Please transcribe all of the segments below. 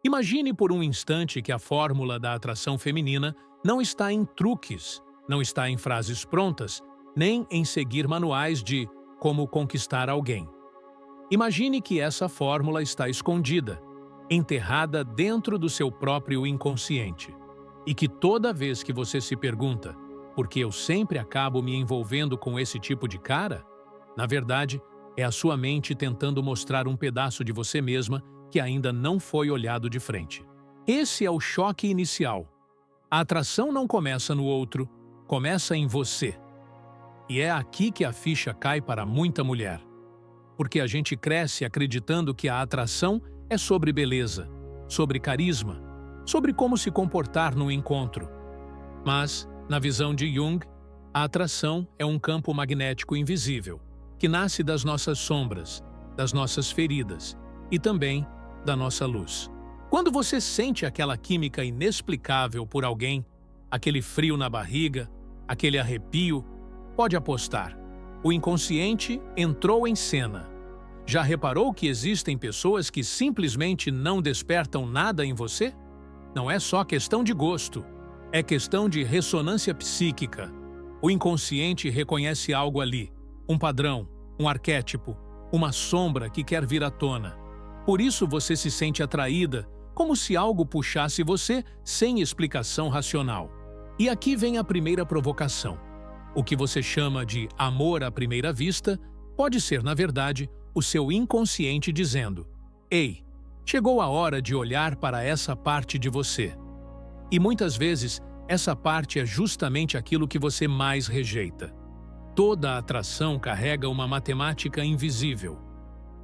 Imagine por um instante que a fórmula da atração feminina não está em truques, não está em frases prontas, nem em seguir manuais de como conquistar alguém. Imagine que essa fórmula está escondida, enterrada dentro do seu próprio inconsciente. E que toda vez que você se pergunta por que eu sempre acabo me envolvendo com esse tipo de cara, na verdade, é a sua mente tentando mostrar um pedaço de você mesma que ainda não foi olhado de frente. Esse é o choque inicial. A atração não começa no outro, começa em você. E é aqui que a ficha cai para muita mulher. Porque a gente cresce acreditando que a atração é sobre beleza, sobre carisma, sobre como se comportar no encontro. Mas, na visão de Jung, a atração é um campo magnético invisível, que nasce das nossas sombras, das nossas feridas e também da nossa luz. Quando você sente aquela química inexplicável por alguém, aquele frio na barriga, aquele arrepio, pode apostar. O inconsciente entrou em cena. Já reparou que existem pessoas que simplesmente não despertam nada em você? Não é só questão de gosto, é questão de ressonância psíquica. O inconsciente reconhece algo ali, um padrão, um arquétipo, uma sombra que quer vir à tona. Por isso você se sente atraída, como se algo puxasse você sem explicação racional. E aqui vem a primeira provocação. O que você chama de amor à primeira vista pode ser, na verdade, o seu inconsciente dizendo: "Ei, chegou a hora de olhar para essa parte de você." E muitas vezes, essa parte é justamente aquilo que você mais rejeita. Toda a atração carrega uma matemática invisível,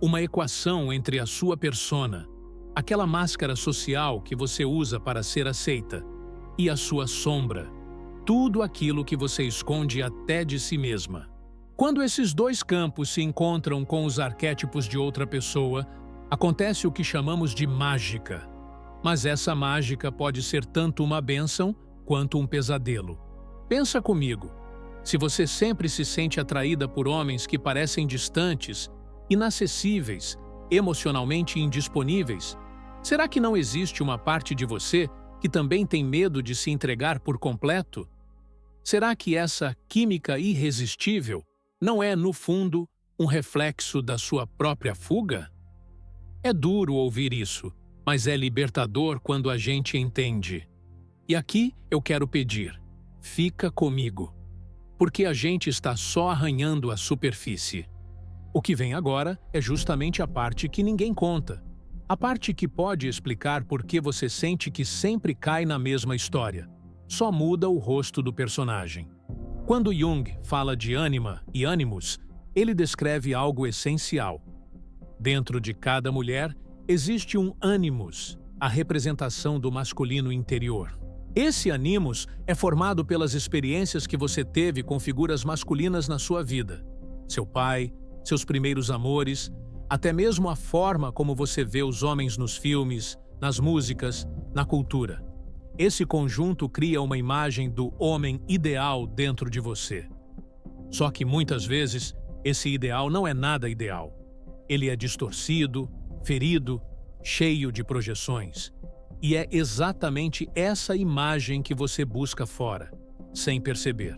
uma equação entre a sua persona, aquela máscara social que você usa para ser aceita, e a sua sombra, tudo aquilo que você esconde até de si mesma. Quando esses dois campos se encontram com os arquétipos de outra pessoa, acontece o que chamamos de mágica. Mas essa mágica pode ser tanto uma bênção quanto um pesadelo. Pensa comigo. Se você sempre se sente atraída por homens que parecem distantes, inacessíveis, emocionalmente indisponíveis, será que não existe uma parte de você que também tem medo de se entregar por completo? Será que essa química irresistível não é, no fundo, um reflexo da sua própria fuga? É duro ouvir isso, mas é libertador quando a gente entende. E aqui eu quero pedir: fica comigo, porque a gente está só arranhando a superfície. O que vem agora é justamente a parte que ninguém conta. A parte que pode explicar por que você sente que sempre cai na mesma história. Só muda o rosto do personagem. Quando Jung fala de ânima e ânimos, ele descreve algo essencial. Dentro de cada mulher existe um ânimos, a representação do masculino interior. Esse ânimos é formado pelas experiências que você teve com figuras masculinas na sua vida. Seu pai, seus primeiros amores, até mesmo a forma como você vê os homens nos filmes, nas músicas, na cultura. Esse conjunto cria uma imagem do homem ideal dentro de você. Só que muitas vezes, esse ideal não é nada ideal. Ele é distorcido, ferido, cheio de projeções. E é exatamente essa imagem que você busca fora, sem perceber.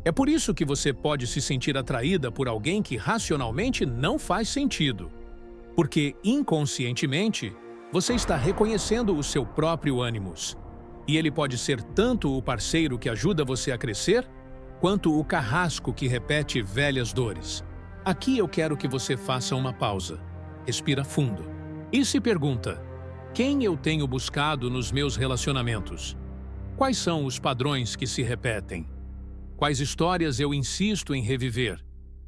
É por isso que você pode se sentir atraída por alguém que racionalmente não faz sentido. Porque, inconscientemente, você está reconhecendo o seu próprio ânimos. E ele pode ser tanto o parceiro que ajuda você a crescer, quanto o carrasco que repete velhas dores. Aqui eu quero que você faça uma pausa, respira fundo e se pergunta: quem eu tenho buscado nos meus relacionamentos? Quais são os padrões que se repetem? Quais histórias eu insisto em reviver,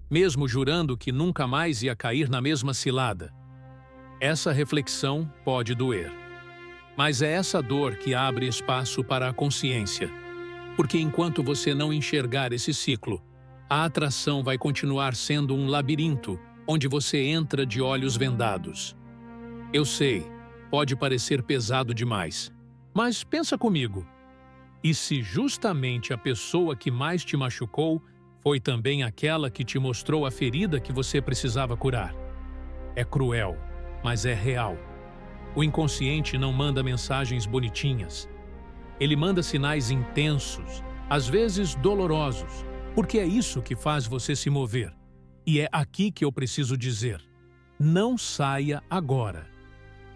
mesmo jurando que nunca mais ia cair na mesma cilada? Essa reflexão pode doer. Mas é essa dor que abre espaço para a consciência. Porque enquanto você não enxergar esse ciclo, a atração vai continuar sendo um labirinto onde você entra de olhos vendados. Eu sei, pode parecer pesado demais, mas pensa comigo. E se justamente a pessoa que mais te machucou foi também aquela que te mostrou a ferida que você precisava curar? É cruel, mas é real. O inconsciente não manda mensagens bonitinhas. Ele manda sinais intensos, às vezes dolorosos, porque é isso que faz você se mover. E é aqui que eu preciso dizer: não saia agora.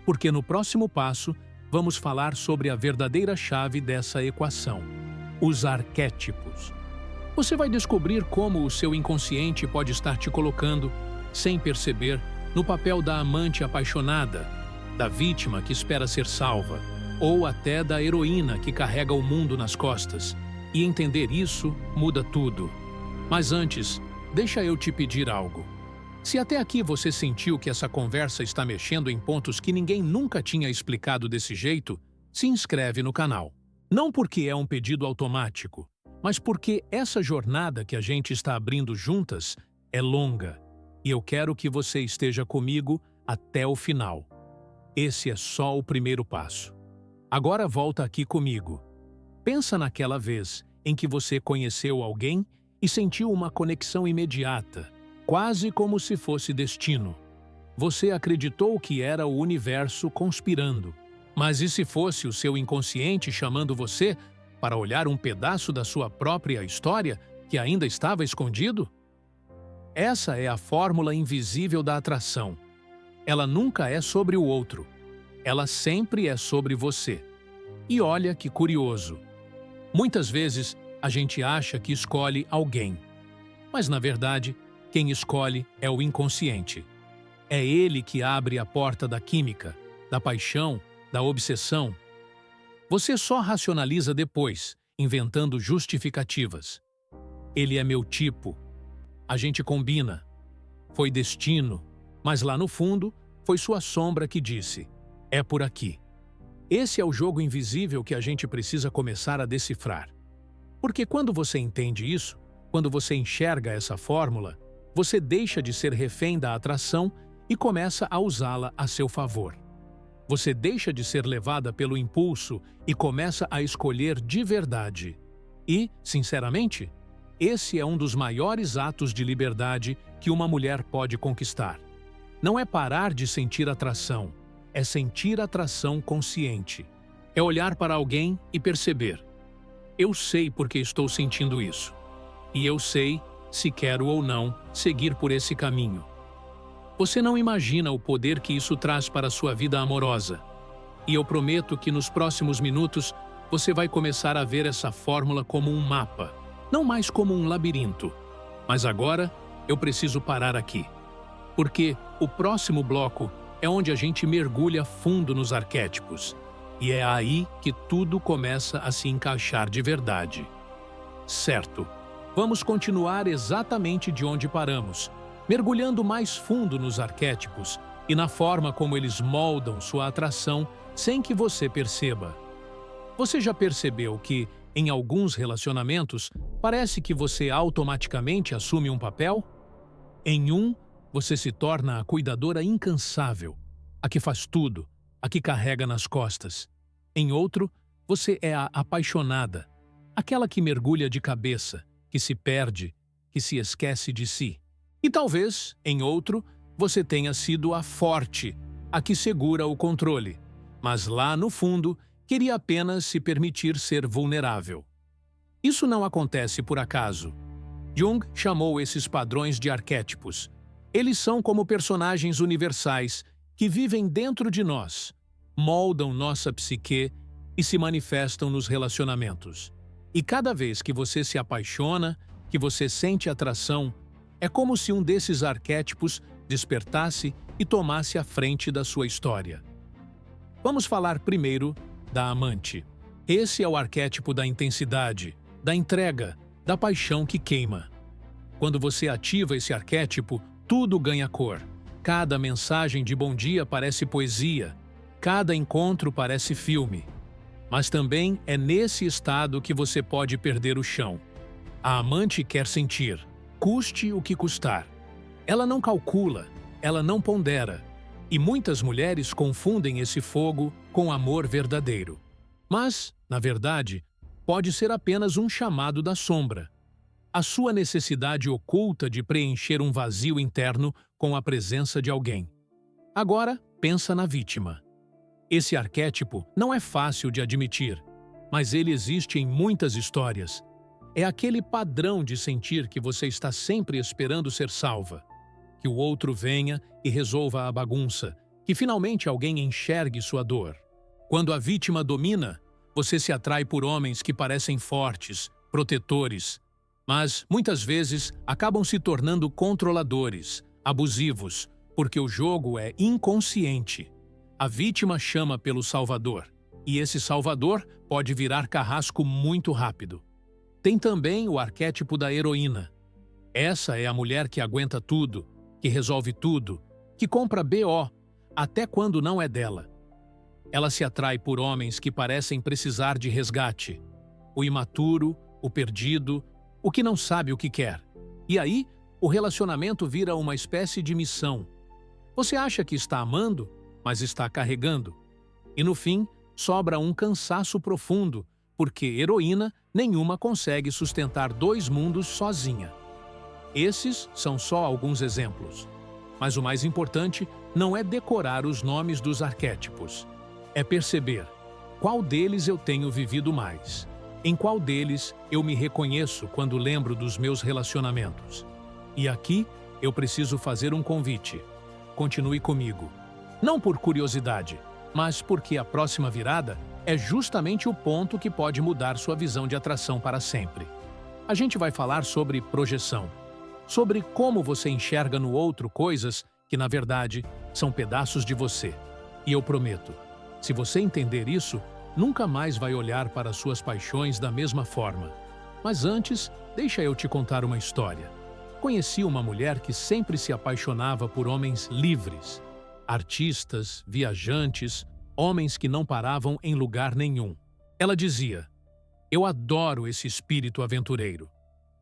Porque no próximo passo, vamos falar sobre a verdadeira chave dessa equação: os arquétipos. Você vai descobrir como o seu inconsciente pode estar te colocando, sem perceber, no papel da amante apaixonada, da vítima que espera ser salva, ou até da heroína que carrega o mundo nas costas. E entender isso muda tudo. Mas antes, deixa eu te pedir algo. Se até aqui você sentiu que essa conversa está mexendo em pontos que ninguém nunca tinha explicado desse jeito, se inscreve no canal. Não porque é um pedido automático, mas porque essa jornada que a gente está abrindo juntas é longa, e eu quero que você esteja comigo até o final. Esse é só o primeiro passo. Agora volta aqui comigo. Pensa naquela vez em que você conheceu alguém e sentiu uma conexão imediata, quase como se fosse destino. Você acreditou que era o universo conspirando. Mas e se fosse o seu inconsciente chamando você para olhar um pedaço da sua própria história que ainda estava escondido? Essa é a fórmula invisível da atração. Ela nunca é sobre o outro. Ela sempre é sobre você. E olha que curioso. Muitas vezes, a gente acha que escolhe alguém. Mas, na verdade, quem escolhe é o inconsciente. É ele que abre a porta da química, da paixão, da obsessão. Você só racionaliza depois, inventando justificativas. Ele é meu tipo. A gente combina. Foi destino, mas lá no fundo, foi sua sombra que disse: é por aqui. Esse é o jogo invisível que a gente precisa começar a decifrar. Porque quando você entende isso, quando você enxerga essa fórmula, você deixa de ser refém da atração e começa a usá-la a seu favor. Você deixa de ser levada pelo impulso e começa a escolher de verdade. E, sinceramente, esse é um dos maiores atos de liberdade que uma mulher pode conquistar. Não é parar de sentir atração, é sentir atração consciente. É olhar para alguém e perceber: eu sei porque estou sentindo isso. E eu sei se quero ou não seguir por esse caminho. Você não imagina o poder que isso traz para a sua vida amorosa. E eu prometo que nos próximos minutos você vai começar a ver essa fórmula como um mapa, não mais como um labirinto. Mas agora eu preciso parar aqui, porque o próximo bloco é onde a gente mergulha fundo nos arquétipos. E é aí que tudo começa a se encaixar de verdade. Certo, vamos continuar exatamente de onde paramos, mergulhando mais fundo nos arquétipos e na forma como eles moldam sua atração sem que você perceba. Você já percebeu que, em alguns relacionamentos, parece que você automaticamente assume um papel? Em um, você se torna a cuidadora incansável, a que faz tudo, a que carrega nas costas. Em outro, você é a apaixonada, aquela que mergulha de cabeça, que se perde, que se esquece de si. E talvez, em outro, você tenha sido a forte, a que segura o controle, mas lá no fundo queria apenas se permitir ser vulnerável. Isso não acontece por acaso. Jung chamou esses padrões de arquétipos. Eles são como personagens universais que vivem dentro de nós, moldam nossa psique e se manifestam nos relacionamentos. E cada vez que você se apaixona, que você sente atração, é como se um desses arquétipos despertasse e tomasse a frente da sua história. Vamos falar primeiro da amante. Esse é o arquétipo da intensidade, da entrega, da paixão que queima. Quando você ativa esse arquétipo, tudo ganha cor. Cada mensagem de bom dia parece poesia, cada encontro parece filme. Mas também é nesse estado que você pode perder o chão. A amante quer sentir, custe o que custar. Ela não calcula, ela não pondera. E muitas mulheres confundem esse fogo com amor verdadeiro. Mas, na verdade, pode ser apenas um chamado da sombra. A sua necessidade oculta de preencher um vazio interno com a presença de alguém. Agora, pensa na vítima. Esse arquétipo não é fácil de admitir, mas ele existe em muitas histórias. É aquele padrão de sentir que você está sempre esperando ser salva, que o outro venha e resolva a bagunça, que finalmente alguém enxergue sua dor. Quando a vítima domina, você se atrai por homens que parecem fortes, protetores, mas muitas vezes acabam se tornando controladores, abusivos, porque o jogo é inconsciente. A vítima chama pelo salvador, e esse salvador pode virar carrasco muito rápido. Tem também o arquétipo da heroína. Essa é a mulher que aguenta tudo, que resolve tudo, que compra BO, até quando não é dela. Ela se atrai por homens que parecem precisar de resgate. O imaturo, o perdido, o que não sabe o que quer. E aí, o relacionamento vira uma espécie de missão. Você acha que está amando, mas está carregando. E no fim, sobra um cansaço profundo, porque heroína nenhuma consegue sustentar dois mundos sozinha. Esses são só alguns exemplos. Mas o mais importante não é decorar os nomes dos arquétipos. É perceber qual deles eu tenho vivido mais. Em qual deles eu me reconheço quando lembro dos meus relacionamentos. E aqui eu preciso fazer um convite. Continue comigo. Não por curiosidade, mas porque a próxima virada é justamente o ponto que pode mudar sua visão de atração para sempre. A gente vai falar sobre projeção, sobre como você enxerga no outro coisas que, na verdade, são pedaços de você. E eu prometo, se você entender isso, nunca mais vai olhar para suas paixões da mesma forma. Mas antes, deixa eu te contar uma história. Conheci uma mulher que sempre se apaixonava por homens livres. Artistas, viajantes, homens que não paravam em lugar nenhum. Ela dizia, eu adoro esse espírito aventureiro.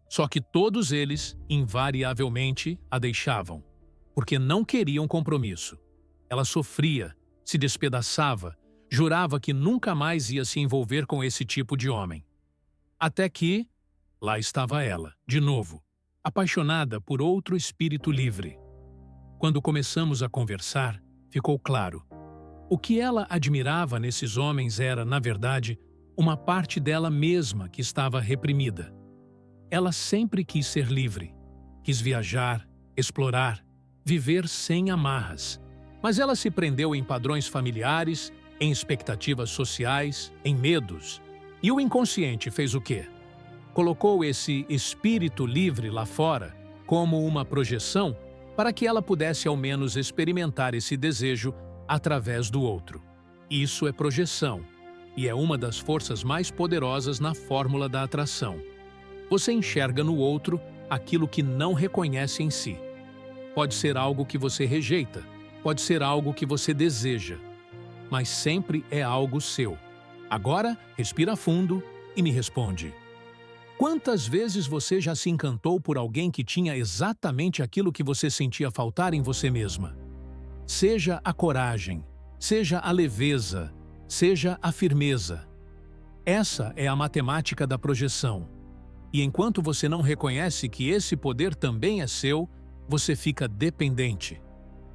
Só que todos eles, invariavelmente, a deixavam, porque não queriam compromisso. Ela sofria, se despedaçava, jurava que nunca mais ia se envolver com esse tipo de homem. Até que, lá estava ela, de novo, apaixonada por outro espírito livre. Quando começamos a conversar, ficou claro. O que ela admirava nesses homens era, na verdade, uma parte dela mesma que estava reprimida. Ela sempre quis ser livre, quis viajar, explorar, viver sem amarras. Mas ela se prendeu em padrões familiares, em expectativas sociais, em medos. E o inconsciente fez o quê? Colocou esse espírito livre lá fora como uma projeção para que ela pudesse ao menos experimentar esse desejo através do outro. Isso é projeção, e é uma das forças mais poderosas na fórmula da atração. Você enxerga no outro aquilo que não reconhece em si. Pode ser algo que você rejeita, pode ser algo que você deseja, mas sempre é algo seu. Agora, respira fundo e me responde. Quantas vezes você já se encantou por alguém que tinha exatamente aquilo que você sentia faltar em você mesma? Seja a coragem, seja a leveza, seja a firmeza. Essa é a matemática da projeção. E enquanto você não reconhece que esse poder também é seu, você fica dependente.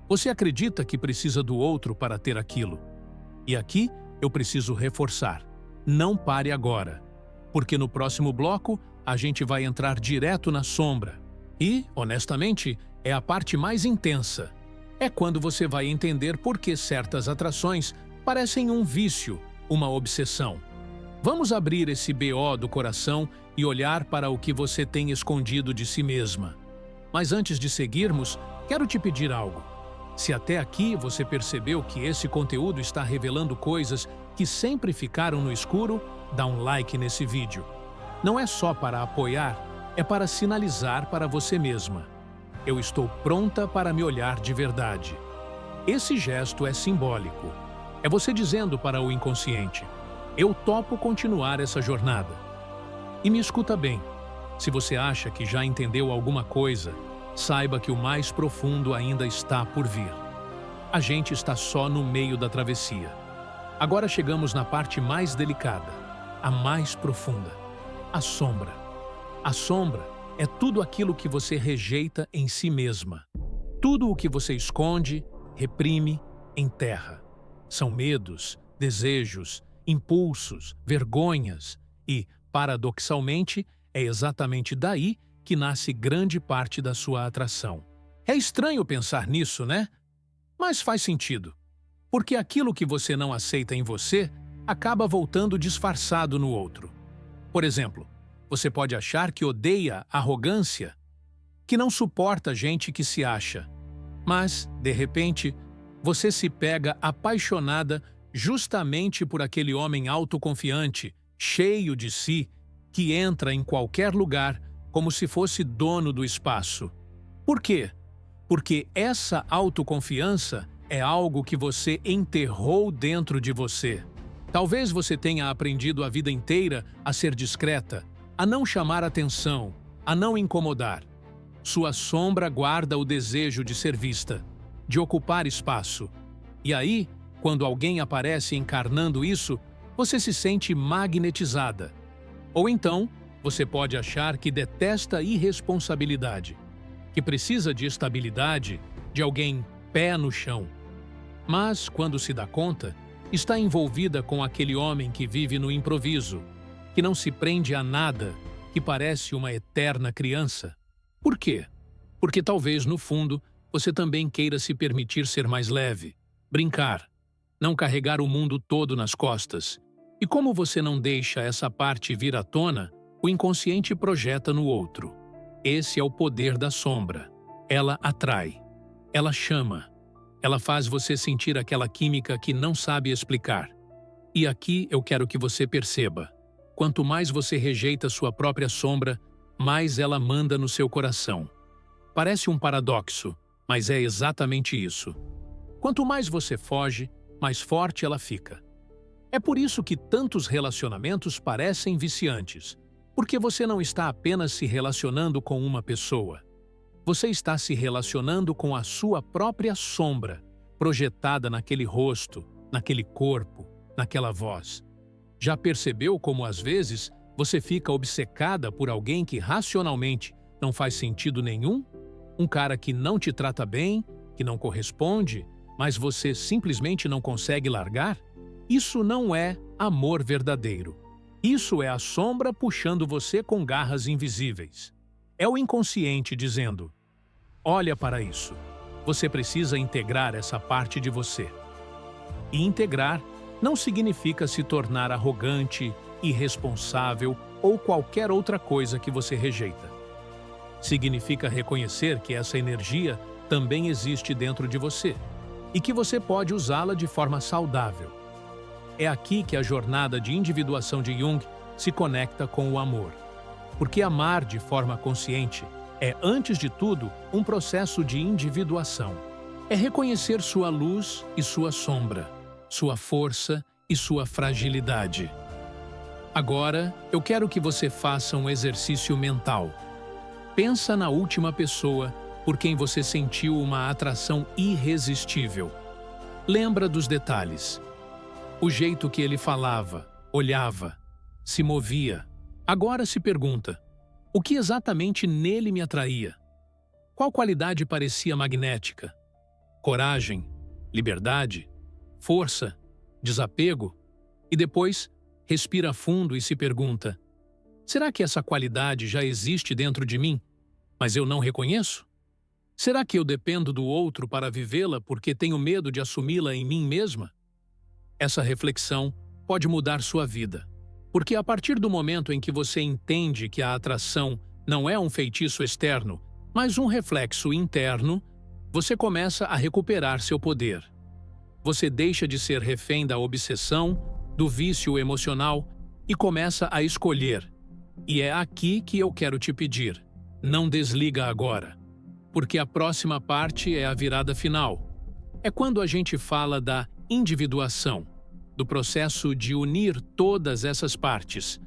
Você acredita que precisa do outro para ter aquilo. E aqui eu preciso reforçar. Não pare agora. Porque no próximo bloco, a gente vai entrar direto na sombra. E, honestamente, é a parte mais intensa. É quando você vai entender por que certas atrações parecem um vício, uma obsessão. Vamos abrir esse BO do coração e olhar para o que você tem escondido de si mesma. Mas antes de seguirmos, quero te pedir algo. Se até aqui você percebeu que esse conteúdo está revelando coisas que sempre ficaram no escuro, dá um like nesse vídeo. Não é só para apoiar, é para sinalizar para você mesma. Eu estou pronta para me olhar de verdade. Esse gesto é simbólico. É você dizendo para o inconsciente, eu topo continuar essa jornada. E me escuta bem, se você acha que já entendeu alguma coisa, saiba que o mais profundo ainda está por vir. A gente está só no meio da travessia. Agora chegamos na parte mais delicada, a mais profunda, a sombra. A sombra é tudo aquilo que você rejeita em si mesma. Tudo o que você esconde, reprime, enterra. São medos, desejos, impulsos, vergonhas e, paradoxalmente, é exatamente daí que nasce grande parte da sua atração. É estranho pensar nisso, né? Mas faz sentido, porque aquilo que você não aceita em você acaba voltando disfarçado no outro. Por exemplo, você pode achar que odeia arrogância, que não suporta gente que se acha, mas, de repente, você se pega apaixonada justamente por aquele homem autoconfiante, cheio de si, que entra em qualquer lugar como se fosse dono do espaço. Por quê? Porque essa autoconfiança é algo que você enterrou dentro de você. Talvez você tenha aprendido a vida inteira a ser discreta, a não chamar atenção, a não incomodar. Sua sombra guarda o desejo de ser vista, de ocupar espaço. E aí, quando alguém aparece encarnando isso, você se sente magnetizada. Ou então, você pode achar que detesta irresponsabilidade, que precisa de estabilidade, de alguém pé no chão. Mas, quando se dá conta, está envolvida com aquele homem que vive no improviso, que não se prende a nada, que parece uma eterna criança. Por quê? Porque talvez, no fundo, você também queira se permitir ser mais leve, brincar, não carregar o mundo todo nas costas. E como você não deixa essa parte vir à tona, o inconsciente projeta no outro. Esse é o poder da sombra. Ela atrai, ela chama, ela faz você sentir aquela química que não sabe explicar. E aqui eu quero que você perceba: quanto mais você rejeita sua própria sombra, mais ela manda no seu coração. Parece um paradoxo, mas é exatamente isso. Quanto mais você foge, mais forte ela fica. É por isso que tantos relacionamentos parecem viciantes, porque você não está apenas se relacionando com uma pessoa. Você está se relacionando com a sua própria sombra, projetada naquele rosto, naquele corpo, naquela voz. Já percebeu como, às vezes, você fica obcecada por alguém que racionalmente não faz sentido nenhum? Um cara que não te trata bem, que não corresponde, mas você simplesmente não consegue largar? Isso não é amor verdadeiro. Isso é a sombra puxando você com garras invisíveis. É o inconsciente dizendo: olha para isso. Você precisa integrar essa parte de você. E integrar não significa se tornar arrogante, irresponsável ou qualquer outra coisa que você rejeita. Significa reconhecer que essa energia também existe dentro de você e que você pode usá-la de forma saudável. É aqui que a jornada de individuação de Jung se conecta com o amor. Porque amar de forma consciente é, antes de tudo, um processo de individuação. É reconhecer sua luz e sua sombra, sua força e sua fragilidade. Agora, eu quero que você faça um exercício mental. Pensa na última pessoa por quem você sentiu uma atração irresistível. Lembra dos detalhes. O jeito que ele falava, olhava, se movia. Agora se pergunta: o que exatamente nele me atraía? Qual qualidade parecia magnética? Coragem, liberdade, força, desapego? E depois, respira fundo e se pergunta: será que essa qualidade já existe dentro de mim, mas eu não reconheço? Será que eu dependo do outro para vivê-la porque tenho medo de assumi-la em mim mesma? Essa reflexão pode mudar sua vida, porque a partir do momento em que você entende que a atração não é um feitiço externo, mas um reflexo interno, você começa a recuperar seu poder. Você deixa de ser refém da obsessão, do vício emocional e começa a escolher. E é aqui que eu quero te pedir: não desliga agora, porque a próxima parte é a virada final. É quando a gente fala da individuação, do processo de unir todas essas partes: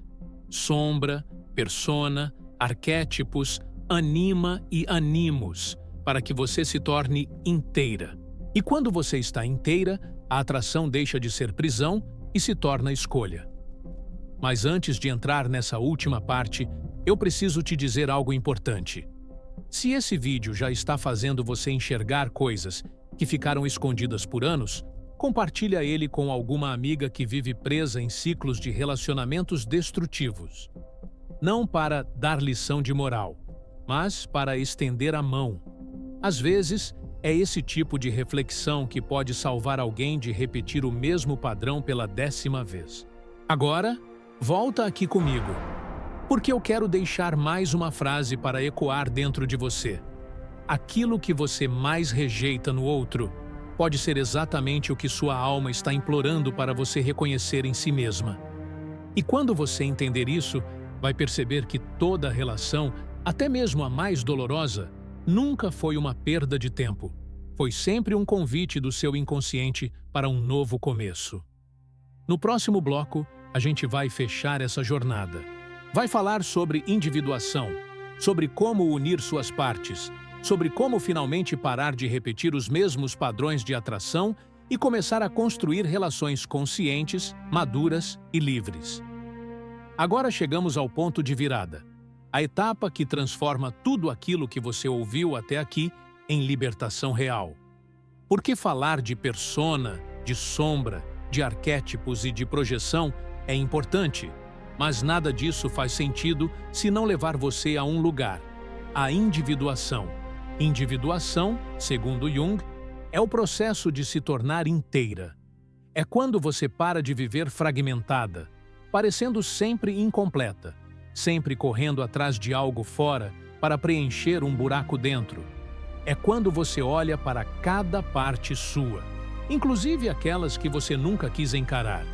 sombra, persona, arquétipos, anima e animos, para que você se torne inteira. E quando você está inteira, a atração deixa de ser prisão e se torna escolha. Mas antes de entrar nessa última parte, eu preciso te dizer algo importante. Se esse vídeo já está fazendo você enxergar coisas que ficaram escondidas por anos, compartilha ele com alguma amiga que vive presa em ciclos de relacionamentos destrutivos. Não para dar lição de moral, mas para estender a mão. Às vezes, é esse tipo de reflexão que pode salvar alguém de repetir o mesmo padrão pela 10ª vez. Agora, volta aqui comigo, porque eu quero deixar mais uma frase para ecoar dentro de você. Aquilo que você mais rejeita no outro pode ser exatamente o que sua alma está implorando para você reconhecer em si mesma. E quando você entender isso, vai perceber que toda relação, até mesmo a mais dolorosa, nunca foi uma perda de tempo. Foi sempre um convite do seu inconsciente para um novo começo. No próximo bloco, a gente vai fechar essa jornada. Vai falar sobre individuação, sobre como unir suas partes, sobre como finalmente parar de repetir os mesmos padrões de atração e começar a construir relações conscientes, maduras e livres. Agora chegamos ao ponto de virada, a etapa que transforma tudo aquilo que você ouviu até aqui em libertação real. Porque falar de persona, de sombra, de arquétipos e de projeção é importante, mas nada disso faz sentido se não levar você a um lugar, a individuação. Individuação, segundo Jung, é o processo de se tornar inteira. É quando você para de viver fragmentada, parecendo sempre incompleta, sempre correndo atrás de algo fora para preencher um buraco dentro. É quando você olha para cada parte sua, inclusive aquelas que você nunca quis encarar,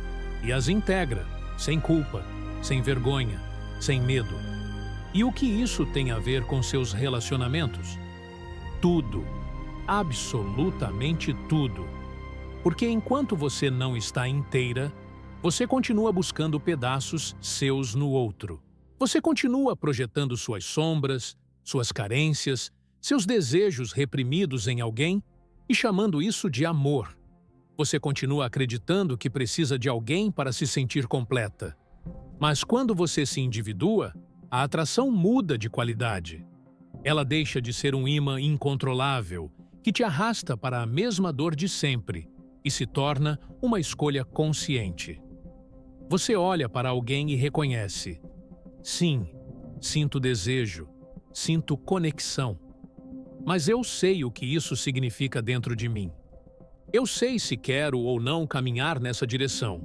e as integra, sem culpa, sem vergonha, sem medo. E o que isso tem a ver com seus relacionamentos? Tudo, absolutamente tudo. Porque enquanto você não está inteira, você continua buscando pedaços seus no outro. Você continua projetando suas sombras, suas carências, seus desejos reprimidos em alguém e chamando isso de amor. Você continua acreditando que precisa de alguém para se sentir completa. Mas quando você se individua, a atração muda de qualidade. Ela deixa de ser um imã incontrolável que te arrasta para a mesma dor de sempre e se torna uma escolha consciente. Você olha para alguém e reconhece: sim, sinto desejo, sinto conexão. Mas eu sei o que isso significa dentro de mim. Eu sei se quero ou não caminhar nessa direção.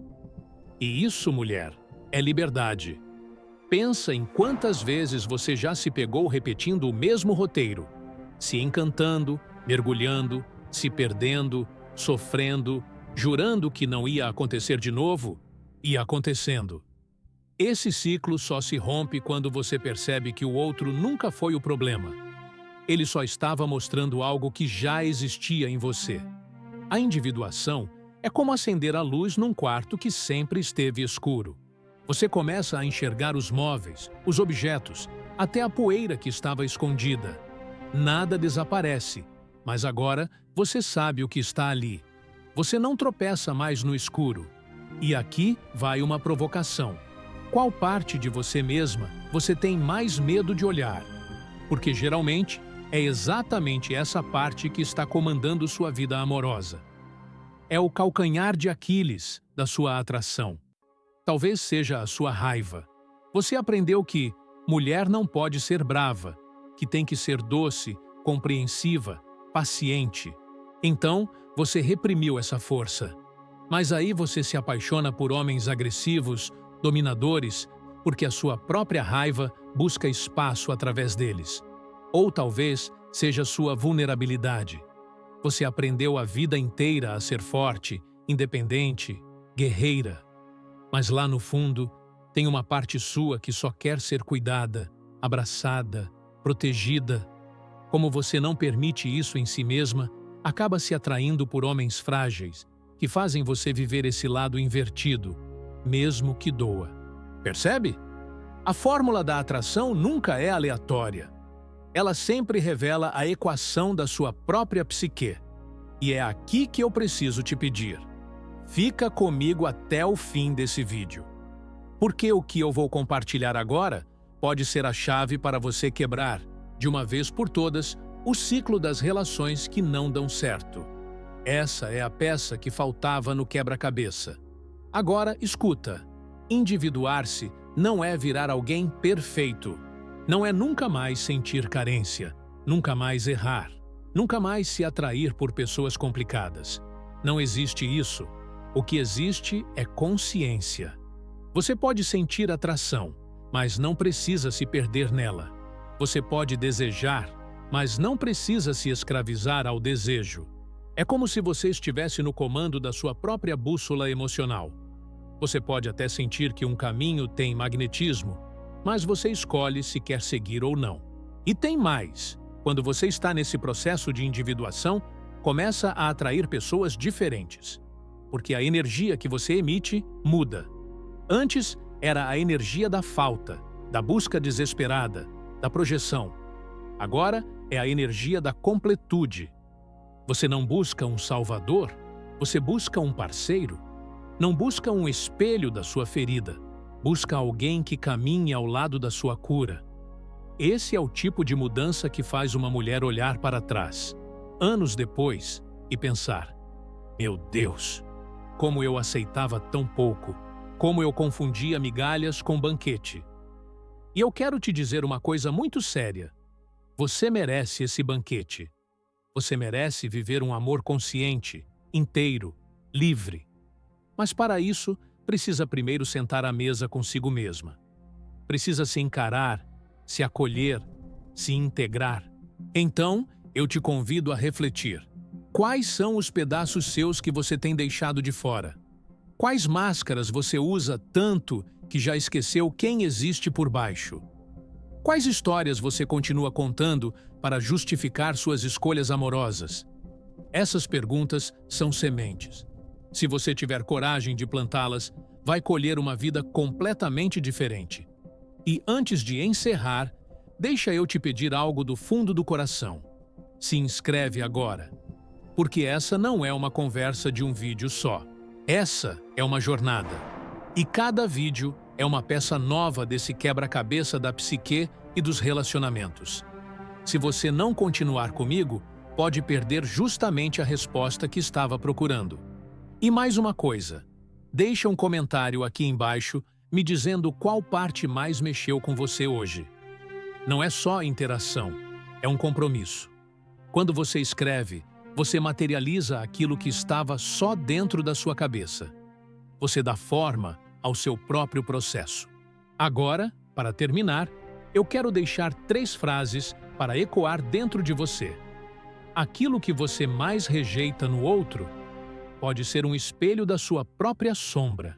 E isso, mulher, é liberdade. Pensa em quantas vezes você já se pegou repetindo o mesmo roteiro, se encantando, mergulhando, se perdendo, sofrendo, jurando que não ia acontecer de novo, e acontecendo. Esse ciclo só se rompe quando você percebe que o outro nunca foi o problema. Ele só estava mostrando algo que já existia em você. A individuação é como acender a luz num quarto que sempre esteve escuro. Você começa a enxergar os móveis, os objetos, até a poeira que estava escondida. Nada desaparece, mas agora você sabe o que está ali. Você não tropeça mais no escuro. E aqui vai uma provocação. Qual parte de você mesma você tem mais medo de olhar? Porque geralmente é exatamente essa parte que está comandando sua vida amorosa. É o calcanhar de Aquiles da sua atração. Talvez seja a sua raiva. Você aprendeu que mulher não pode ser brava, que tem que ser doce, compreensiva, paciente. Então, você reprimiu essa força. Mas aí você se apaixona por homens agressivos, dominadores, porque a sua própria raiva busca espaço através deles. Ou talvez seja sua vulnerabilidade. Você aprendeu a vida inteira a ser forte, independente, guerreira. Mas lá no fundo, tem uma parte sua que só quer ser cuidada, abraçada, protegida. Como você não permite isso em si mesma, acaba se atraindo por homens frágeis, que fazem você viver esse lado invertido, mesmo que doa. Percebe? A fórmula da atração nunca é aleatória. Ela sempre revela a equação da sua própria psique. E é aqui que eu preciso te pedir. Fica comigo até o fim desse vídeo. Porque o que eu vou compartilhar agora pode ser a chave para você quebrar, de uma vez por todas, o ciclo das relações que não dão certo. Essa é a peça que faltava no quebra-cabeça. Agora, escuta. Individuar-se não é virar alguém perfeito. Não é nunca mais sentir carência, nunca mais errar, nunca mais se atrair por pessoas complicadas. Não existe isso. O que existe é consciência. Você pode sentir atração, mas não precisa se perder nela. Você pode desejar, mas não precisa se escravizar ao desejo. É como se você estivesse no comando da sua própria bússola emocional. Você pode até sentir que um caminho tem magnetismo, mas você escolhe se quer seguir ou não. E tem mais. Quando você está nesse processo de individuação, começa a atrair pessoas diferentes. Porque a energia que você emite muda. Antes, era a energia da falta, da busca desesperada, da projeção. Agora, é a energia da completude. Você não busca um salvador, você busca um parceiro. Não busca um espelho da sua ferida. Busca alguém que caminhe ao lado da sua cura. Esse é o tipo de mudança que faz uma mulher olhar para trás, anos depois, e pensar: meu Deus, como eu aceitava tão pouco, como eu confundia migalhas com banquete. E eu quero te dizer uma coisa muito séria. Você merece esse banquete. Você merece viver um amor consciente, inteiro, livre. Mas para isso, precisa primeiro sentar à mesa consigo mesma. Precisa se encarar, se acolher, se integrar. Então, eu te convido a refletir. Quais são os pedaços seus que você tem deixado de fora? Quais máscaras você usa tanto que já esqueceu quem existe por baixo? Quais histórias você continua contando para justificar suas escolhas amorosas? Essas perguntas são sementes. Se você tiver coragem de plantá-las, vai colher uma vida completamente diferente. E antes de encerrar, deixa eu te pedir algo do fundo do coração. Se inscreve agora, porque essa não é uma conversa de um vídeo só. Essa é uma jornada. E cada vídeo é uma peça nova desse quebra-cabeça da psique e dos relacionamentos. Se você não continuar comigo, pode perder justamente a resposta que estava procurando. E mais uma coisa, deixa um comentário aqui embaixo me dizendo qual parte mais mexeu com você hoje. Não é só interação, é um compromisso. Quando você escreve, você materializa aquilo que estava só dentro da sua cabeça. Você dá forma ao seu próprio processo. Agora, para terminar, eu quero deixar 3 frases para ecoar dentro de você. Aquilo que você mais rejeita no outro pode ser um espelho da sua própria sombra.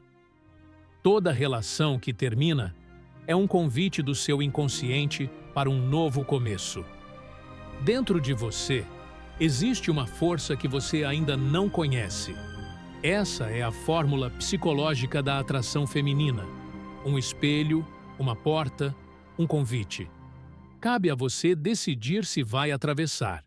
Toda relação que termina é um convite do seu inconsciente para um novo começo. Dentro de você, existe uma força que você ainda não conhece. Essa é a fórmula psicológica da atração feminina. Um espelho, uma porta, um convite. Cabe a você decidir se vai atravessar.